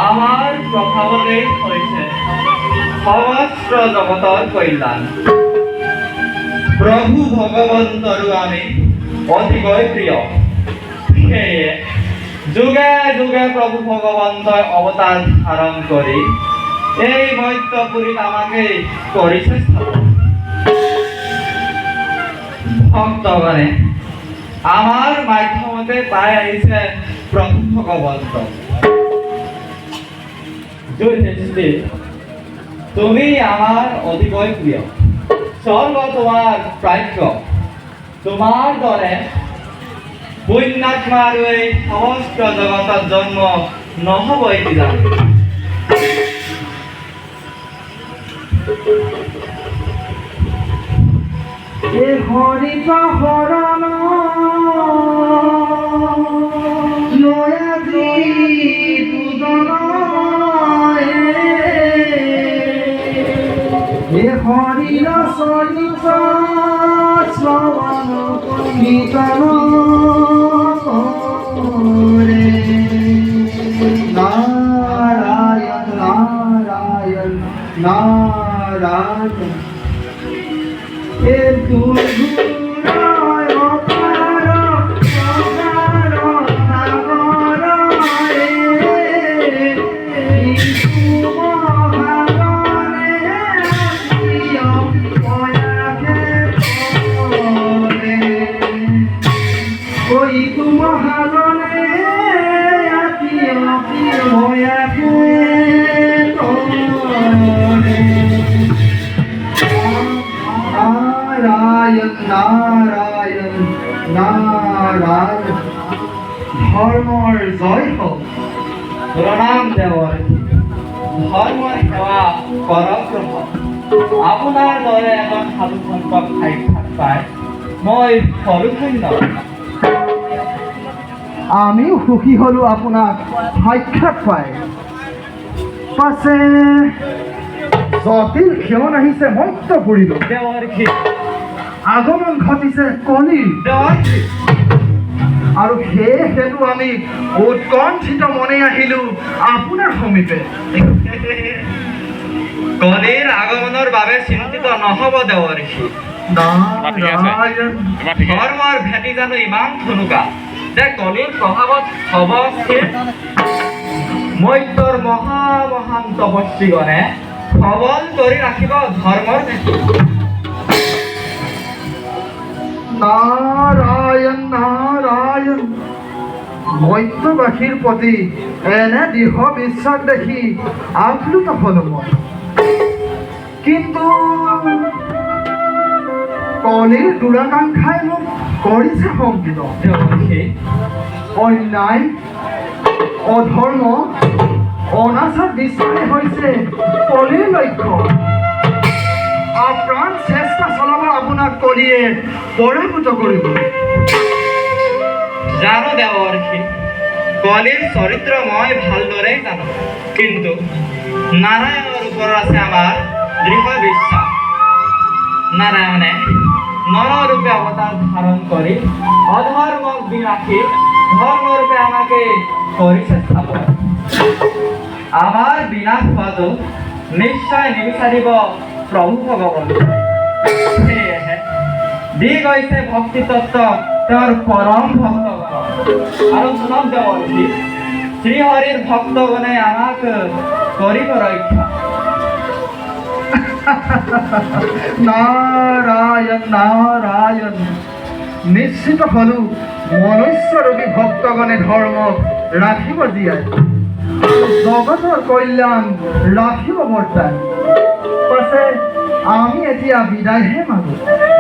আমাৰ প্ৰভাবতে হয়েছে সমস্ত জগতৰ কল্যাণ। প্ৰভু ভগৱন্তৰো আমি অতিকৈ প্ৰিয়। সেয়ে যুগে যুগে প্ৰভু ভগৱন্তই অৱতাৰ ধাৰণ কৰি এই মৰ্ত্যপুৰীত আমাকে কৰিছে স্থাপন। ভক্তগণে আমাৰ মাধ্যমতে পাই আহিছে প্ৰভু ভগৱন্ত। তুমি আমার অতিকৈ প্রিয়, স্বর্গ তোমার প্রাপ্য। তোমার দরে পুণ্যাত্মার এই সমস্ত জগতের জন্ম নহব এটি জানি। হরিত হরণ হরির সরিত শ্রবণ কীর্তন রে নারায়ণ নারায়ণ নারায়ণ এ নারায়ণ নারায়ণ ধৰ্মৰ জয় হোক। প্ৰণাম দেৱৰ ধৰ্মৰ সেৱা পৰব্ৰহ্ম। আপোনাৰ দৰে এজন সাধু সন্তক সাক্ষাৎ পাই মই সৰুধন্য। আমিও সুখী হলো আপোনাক সাক্ষাৎ পাই। পাছে জটিল ক্ষণ আহিছে মৰ্ত্যপুৰীলৈ। দেৱৰ্ষি আগমন ঘটিছে কলিৰ। দেৱৰ্ষি আৰু সেয়েহেতু আমি উৎকণ্ঠিত মনে আহিলো আপোনাৰ সমীপে। কলিৰ আগমনৰ বাবে চিন্তিত নহব দেৱৰ্ষি। নাৰায়ণ ধৰ্মৰ ভেটি জানো ইমান থুনুকা যে কলিৰ প্ৰভাৱত হব স্থিৰ। মৰ্ত্যৰ মহান তপস্বীগণে সবল কৰি ৰাখিব ধৰ্মৰ ভেটি। নাৰায়ণ নাৰায়ণ মৰ্ত্যবাসীৰ প্ৰতি এনে দৃঢ় বিশ্বাস দেখি আপ্লুত হলো মই। কিন্তু কলিৰ দুৰাকাংক্ষাই মোক কৰিছে শংকিত। অন্যায় অধৰ্ম অনাচাৰ বিশ্বাসে হৈছে কলিৰ লক্ষ্য। আপ্ৰাণ চেষ্টা চলাব আপোনাক কলিয়ে পৰাভূত কৰিব। জানো দেৱৰ্ষি, কলিৰ চৰিত্ৰ মই ভালদৰে জানো। কিন্তু নাৰায়ণৰ ওপৰত আছে আমাৰ দৃঢ় বিশ্বাস। নাৰায়ণে নৰৰূপে অবতাৰ ধাৰণ কৰে অধৰ্মক বিনাশী ধৰ্মৰূপে আমাকে কৰেছে স্থাপন। আমাৰ বিনাশ পদ নিশ্চয় নিবিচাৰিব প্ৰভু ভগৱন্ত সেয়েহে দি গৈছে ভক্তি তত্ত্ব তেওঁৰ পৰম ভক্তগণ আৰু শুনক দেৱৰ্ষি শ্ৰীহৰিৰ ভক্তগণে আমাক কৰিব ৰক্ষা নাৰায়ণ নাৰায়ণ নিশ্চিত হলো মনুষ্যৰূপী ভক্তগণে ধৰ্ম ৰাখিব জীয়াই জগতৰ কল্যাণ ৰাখিব বৰ্তাই পাছে আমি এতিয়া বিদায়হে মাগো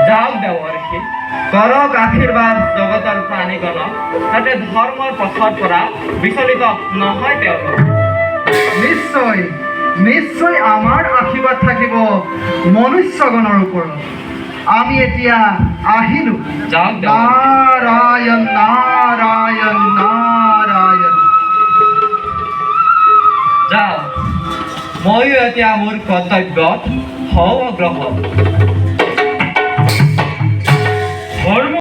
যাওক দেৱৰ্ষি কৰক আশীৰ্বাদ জগতৰ প্ৰাণীগণক যাতে ধৰ্মৰ পথৰ পৰা বিচলিত নহয় তেওঁলোক নিশ্চয় নিশ্চয় আমাৰ আশীৰ্বাদ থাকিব মনুষ্যগণৰ ওপৰত আমি এতিয়া আহিলো যাওক দেৱৰ্ষি নাৰায়ণ নাৰায়ণ নাৰায়ণ যাওক ময়ো এতিয়া মোৰ কৰ্তব্যত হওঁ অগ্ৰসৰ